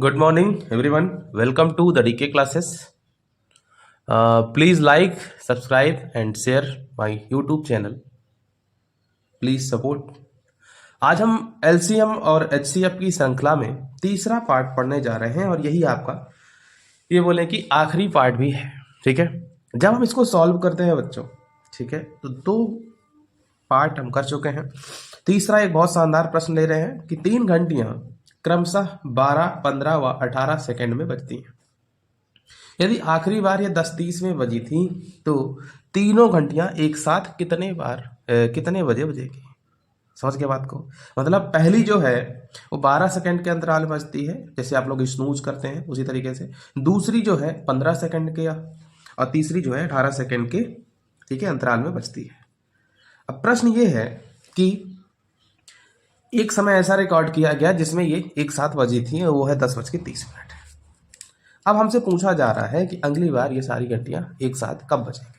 Good morning, everyone. Welcome to the DK classes. Please like, subscribe, and share my YouTube channel. Please support. आज हम LCM और HCF की श्रृंखला में तीसरा पार्ट पढ़ने जा रहे हैं और यही आपका ये बोले कि आखिरी पार्ट भी है। ठीक है, जब हम इसको सॉल्व करते हैं बच्चों, ठीक है, तो दो पार्ट हम कर चुके हैं। तीसरा एक बहुत शानदार प्रश्न ले रहे हैं कि 3 घंटियां क्रमशः 12, 15 व 18 सेकंड में बजती हैं। यदि आखिरी बार ये 10:30 में बजी थी तो तीनों घंटियां एक साथ कितने बजे बजेगी। समझ के बात को, मतलब पहली जो है वो 12 सेकंड के अंतराल में बजती है, जैसे आप लोग स्नूज करते हैं उसी तरीके से। दूसरी जो है 15 सेकंड के और तीसरी जो है 18 सेकंड के, ठीक है, अंतराल में बजती है। अब प्रश्न ये है कि एक समय ऐसा रिकॉर्ड किया गया जिसमें ये एक साथ बजी थी और वो है 10:30। अब हमसे पूछा जा रहा है कि अगली बार ये सारी घंटियां एक साथ कब बजेंगी।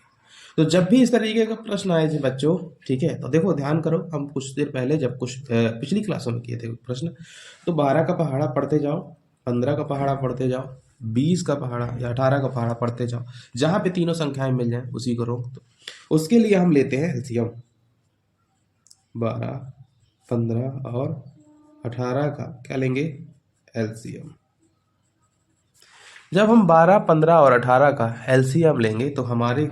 तो जब भी इस तरीके का प्रश्न आए थे बच्चों, ठीक है, तो देखो ध्यान करो, हम कुछ देर पहले जब कुछ पिछली क्लासों में किए थे प्रश्न, तो 12 का पहाड़ा पढ़ते जाओ, 15 का पहाड़ा पढ़ते जाओ, 20 का पहाड़ा या 18 का पहाड़ा पढ़ते जाओ, जहां पे तीनों संख्याएं मिल जाए उसी को रोक दो। उसके लिए हम लेते हैं एलसीएम। 12, 15 और 18 का क्या लेंगे? एलसीएम। जब हम 12, 15 और 18 का एलसीएम लेंगे तो हमारे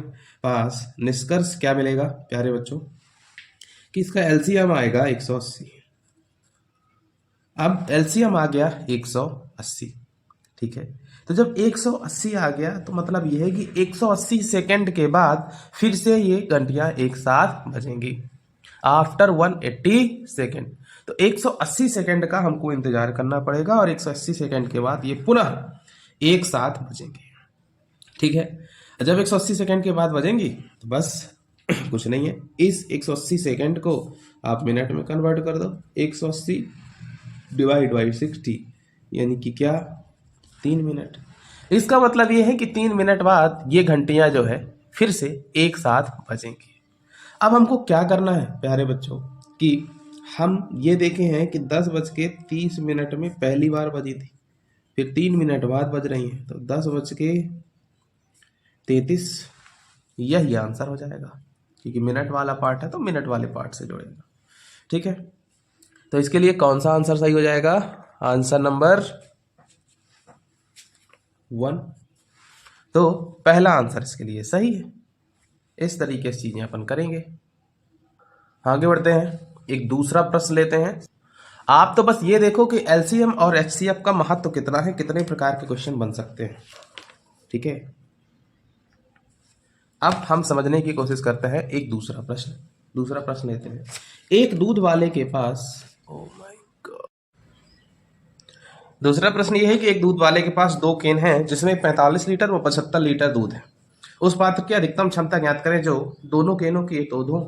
पास निष्कर्ष क्या मिलेगा प्यारे बच्चों, कि इसका एलसीएम आएगा 180। अब एलसीएम आ गया 180, ठीक है। तो जब 180 आ गया तो मतलब यह है कि 180 सेकंड के बाद फिर से ये घंटियां एक साथ बजेंगी आफ्टर 180 सेकंड। तो 180 सेकंड का हमको इंतजार करना पड़ेगा और 180 सेकंड के बाद ये पुनः एक साथ बजेंगे। ठीक है, जब 180 सेकंड के बाद बजेंगी तो बस कुछ नहीं है, इस 180 सेकंड को आप मिनट में कन्वर्ट कर दो। 180 डिवाइड बाई 60 यानी कि क्या, 3 मिनट। इसका मतलब ये है कि 3 मिनट बाद ये घंटियां जो है फिर से एक साथ बजेंगी। अब हमको क्या करना है प्यारे बच्चों, कि हम ये देखे हैं कि 10:30 में पहली बार बजी थी, फिर 3 मिनट बाद बज रही हैं, तो 10:33 यही आंसर हो जाएगा, क्योंकि मिनट वाला पार्ट है तो मिनट वाले पार्ट से जोड़ेगा। ठीक है, तो इसके लिए कौन सा आंसर सही हो जाएगा? Answer number 1। तो पहला आंसर इसके लिए सही है। इस तरीके से चीजें अपन करेंगे। आगे बढ़ते हैं, एक दूसरा प्रश्न लेते हैं। आप तो बस ये देखो कि एलसीएम और एचसीएफ का महत्व कितना है, कितने प्रकार के क्वेश्चन बन सकते हैं। ठीक है, अब हम समझने की कोशिश करते हैं एक दूसरा प्रश्न लेते हैं। एक दूध वाले के पास, ओ माय गॉड, दूसरा प्रश्न ये है कि एक दूध वाले के पास 2 केन हैं जिसमें 45 लीटर व 75 लीटर दूध है। उस पात्र की अधिकतम क्षमता ज्ञात करें जो दोनों केनों के दूधों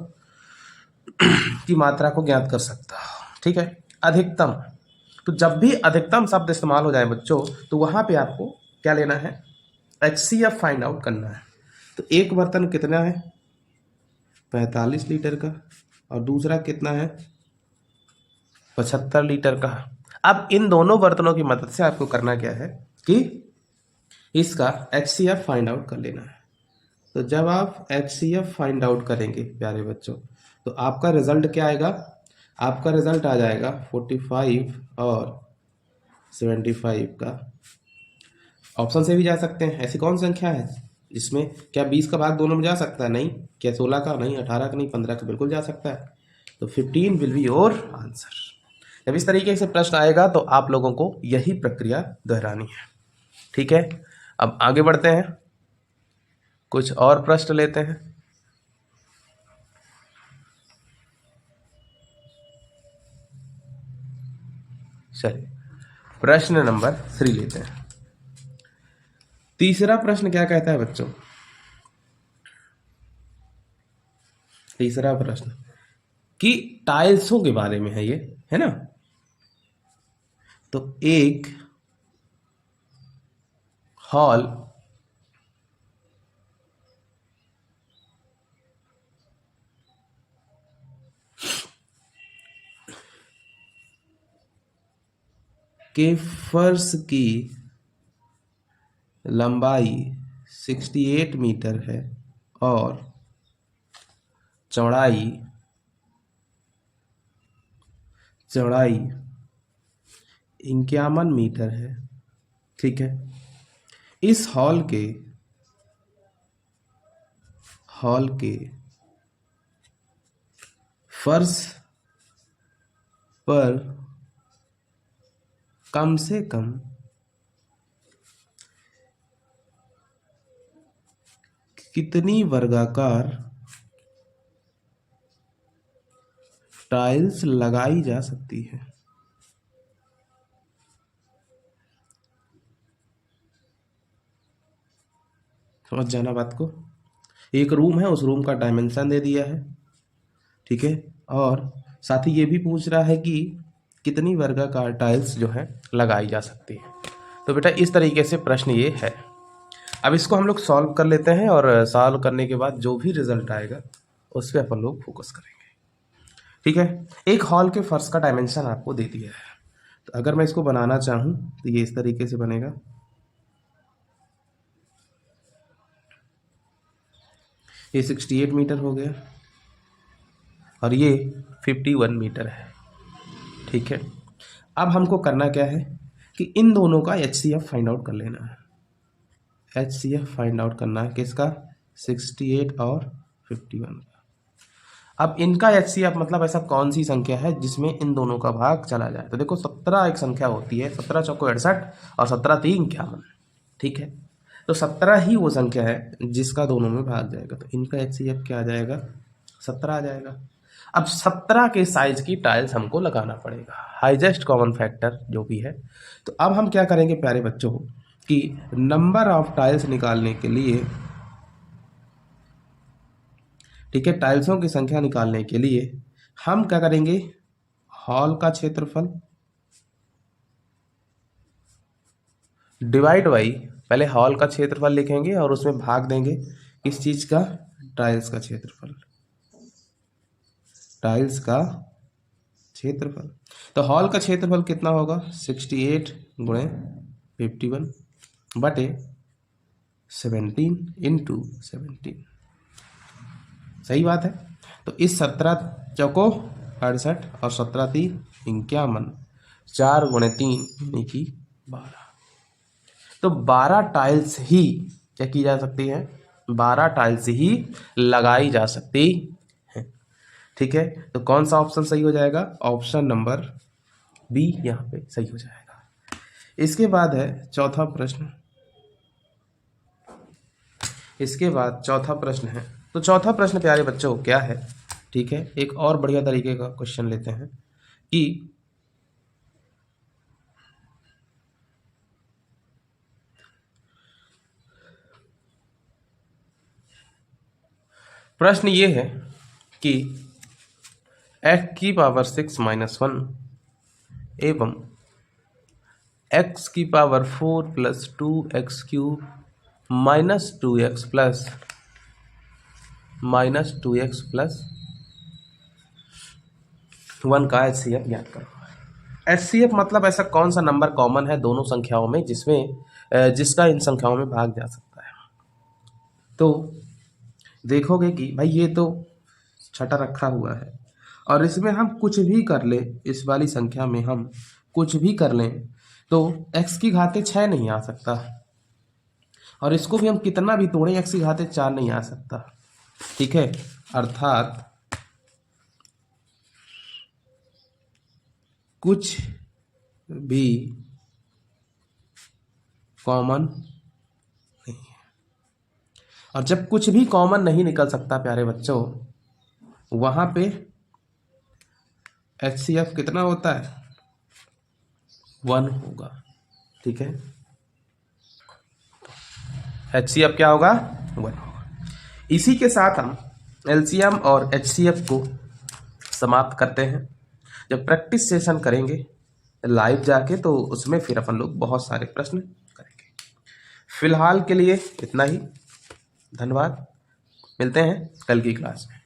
की मात्रा को ज्ञात कर सकता है। ठीक है, अधिकतम, तो जब भी अधिकतम शब्द इस्तेमाल हो जाए बच्चों तो वहां पे आपको क्या लेना है? एचसीएफ फाइंड आउट करना है। तो एक बर्तन कितना है? 45 लीटर का, और दूसरा कितना है? 75 लीटर का। अब इन दोनों बर्तनों की मदद से आपको करना क्या है कि इसका एचसीएफ फाइंड आउट कर लेना है। तो जब आप एचसीएफ फाइंड आउट करेंगे प्यारे बच्चों, तो आपका रिजल्ट क्या आएगा? आपका रिजल्ट आ जाएगा 45 और 75 का। ऑप्शन से भी जा सकते हैं, ऐसी कौन संख्या है जिसमें क्या 20 का भाग दोनों में जा सकता है? नहीं। क्या 16 का? नहीं। 18 का? नहीं। 15 का? बिल्कुल जा सकता है। तो 15 विल बी योर आंसर। जब इस तरीके से प्रश्न आएगा तो आप लोगों को यही प्रक्रिया दोहरानी है। ठीक है, अब आगे बढ़ते हैं, कुछ और प्रश्न लेते हैं। चलिए प्रश्न नंबर 3 लेते हैं। तीसरा प्रश्न क्या कहता है बच्चों? तीसरा प्रश्न कि टाइल्सों के बारे में है, ये है ना। तो एक हॉल के फर्श की लंबाई 68 मीटर है और चौड़ाई 51 मीटर है। ठीक है, इस हॉल के फर्श पर कम से कम कितनी वर्गाकार टाइल्स लगाई जा सकती है? समझ जाना बात को। एक रूम है, उस रूम का डायमेंशन दे दिया है, ठीक है, और साथ ही ये भी पूछ रहा है कि कितनी वर्गाकार टाइल्स जो है लगाई जा सकती है। तो बेटा इस तरीके से प्रश्न ये है। अब इसको हम लोग सॉल्व कर लेते हैं और सॉल्व करने के बाद जो भी रिजल्ट आएगा उस पर अपन लोग फोकस करेंगे। ठीक है, एक हॉल के फर्श का डायमेंशन आपको दे दिया है, तो अगर मैं इसको बनाना चाहूँ तो ये इस तरीके से बनेगा। ये 68 मीटर हो गया और ये 51 मीटर है। ठीक है, अब हमको करना क्या है कि इन दोनों का HCF फाइंड आउट कर लेना है। HCF फाइंड आउट करना है किसका? 68 और 51 का। अब इनका HCF मतलब ऐसा कौन सी संख्या है जिसमें इन दोनों का भाग चला जाए? तो देखो 17 एक संख्या होती है, 17 चौको 68 और 17 3 51। ठीक है, तो 17 ही वो संख्या है जिसका दोनों में भाग जाएगा, तो इनका HCF क्या आ जाएगा? 17 आ जाएगा। अब 17 के साइज की टाइल्स हमको लगाना पड़ेगा, हाईएस्ट कॉमन फैक्टर जो भी है। तो अब हम क्या करेंगे प्यारे बच्चों कि नंबर ऑफ टाइल्स निकालने के लिए, ठीक है, टाइल्सों की संख्या निकालने के लिए हम क्या करेंगे? हॉल का क्षेत्रफल डिवाइड बाई, पहले हॉल का क्षेत्रफल लिखेंगे और उसमें भाग देंगे किस चीज का? टाइल्स का क्षेत्रफल। टाइल्स का क्षेत्रफल, तो हॉल का क्षेत्रफल कितना होगा? 68 गुणे 51 बटे 17 इंटू 17। सही बात है। तो इस 17 चौको 68 और 17 3 51, 4 गुणे 3 यानी कि 12। तो 12 टाइल्स ही क्या की जा सकती है? 12 टाइल्स ही लगाई जा सकती है। ठीक है, तो कौन सा ऑप्शन सही हो जाएगा? ऑप्शन नंबर बी यहाँ पे सही हो जाएगा। इसके बाद है चौथा प्रश्न। इसके बाद चौथा प्रश्न है, तो चौथा प्रश्न प्यारे बच्चों क्या है? ठीक है, एक और बढ़िया तरीके का क्वेश्चन लेते हैं कि प्रश्न ये है कि x की पावर 6 माइनस 1 एवं x की power 4 plus 2x cube minus 2x plus 1 का HCF ज्ञात करो। HCF मतलब ऐसा कौन सा नंबर कॉमन है दोनों संख्याओं में जिसका इन संख्याओं में भाग जा सकता है? तो देखोगे कि भाई ये तो छठा रखा हुआ है और इसमें हम कुछ भी कर ले, इस वाली संख्या में हम कुछ भी कर लें तो x की घाते 6 नहीं आ सकता, और इसको भी हम कितना भी तोड़ें x की घाते 4 नहीं आ सकता। ठीक है, अर्थात कुछ भी कॉमन नहीं है, और जब कुछ भी कॉमन नहीं निकल सकता प्यारे बच्चों, वहां पे HCF कितना होता है? 1 होगा। ठीक है, HCF क्या होगा? 1 होगा। इसी के साथ हम LCM और HCF को समाप्त करते हैं। जब प्रैक्टिस सेशन करेंगे लाइव जाके तो उसमें फिर अपन लोग बहुत सारे प्रश्न करेंगे। फिलहाल के लिए इतना ही। धन्यवाद, मिलते हैं कल की क्लास में।